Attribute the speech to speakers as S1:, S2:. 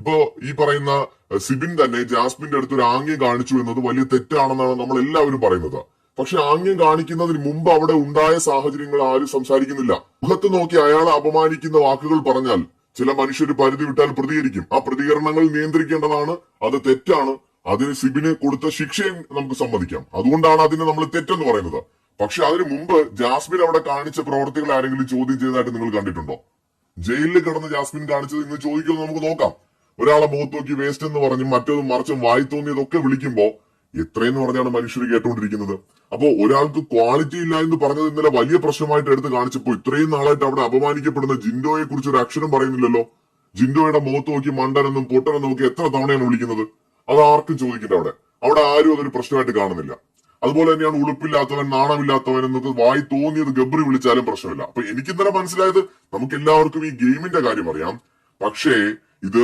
S1: ഇപ്പോ ഈ പറയുന്ന സിബിൻ തന്നെ ജാസ്മിന്റെ അടുത്ത് ഒരു ആംഗ്യം കാണിച്ചു എന്നത് വലിയ തെറ്റാണെന്നാണ് നമ്മൾ എല്ലാവരും പറയുന്നത്. പക്ഷെ ആംഗ്യം കാണിക്കുന്നതിന് മുമ്പ് അവിടെ ഉണ്ടായ സാഹചര്യങ്ങൾ ആരും സംസാരിക്കുന്നില്ല. മുഖത്ത് നോക്കി അയാളെ അപമാനിക്കുന്ന വാക്കുകൾ പറഞ്ഞാൽ ചില മനുഷ്യർ പരിധി വിട്ടാൽ പ്രതികരിക്കും. ആ പ്രതികരണങ്ങൾ നിയന്ത്രിക്കേണ്ടതാണ്. അത് തെറ്റാണ്. അതിന് സിബിന് കൊടുത്ത ശിക്ഷയും നമുക്ക് സമ്മതിക്കാം. അതുകൊണ്ടാണ് അതിന് നമ്മൾ തെറ്റെന്ന് പറയുന്നത്. പക്ഷെ അതിനു മുമ്പ് ജാസ്മിൻ അവിടെ കാണിച്ച പ്രവർത്തികൾ ആരെങ്കിലും ചോദ്യം ചെയ്തതായിട്ട് നിങ്ങൾ കണ്ടിട്ടുണ്ടോ? ജയിലിൽ കിടന്ന് ജാസ്മിൻ കാണിച്ചത് ഇന്ന് ചോദിക്കുമെന്ന് നമുക്ക് നോക്കാം. ഒരാളെ മുഖത്ത് നോക്കി വേസ്റ്റ് എന്ന് പറഞ്ഞും മറ്റതും മറിച്ചും വായി തോന്നിയതൊക്കെ വിളിക്കുമ്പോ എത്രയെന്ന് പറഞ്ഞാണ് മനുഷ്യർ കേട്ടുകൊണ്ടിരിക്കുന്നത്. അപ്പോ ഒരാൾക്ക് ക്വാളിറ്റി ഇല്ല എന്ന് പറഞ്ഞത് ഇന്നലെ വലിയ പ്രശ്നമായിട്ട് എടുത്ത് കാണിച്ചപ്പോ ഇത്രയും നാളായിട്ട് അവിടെ അപമാനിക്കപ്പെടുന്ന ജിൻഡോയെ കുറിച്ച് ഒരു അക്ഷരം പറയുന്നില്ലല്ലോ. ജിൻഡോയുടെ മുഖത്ത് നോക്കി മണ്ടനെന്നും പൊട്ടനെന്നും ഒക്കെ എത്ര തവണയാണ് വിളിക്കുന്നത്? അത് ആർക്കും ചോദിക്കണ്ട. അവിടെ ആരും അതൊരു പ്രശ്നമായിട്ട് കാണുന്നില്ല. അതുപോലെ തന്നെയാണ് ഉളുപ്പില്ലാത്തവൻ, നാണമില്ലാത്തവൻ എന്നൊക്കെ വായി തോന്നിയത് ഗബ്രി വിളിച്ചാലും പ്രശ്നമില്ല. അപ്പൊ എനിക്ക് ഇന്നലെ മനസ്സിലായത് നമുക്ക് എല്ലാവർക്കും ഈ ഗെയിമിന്റെ കാര്യം അറിയാം. പക്ഷേ ഇത്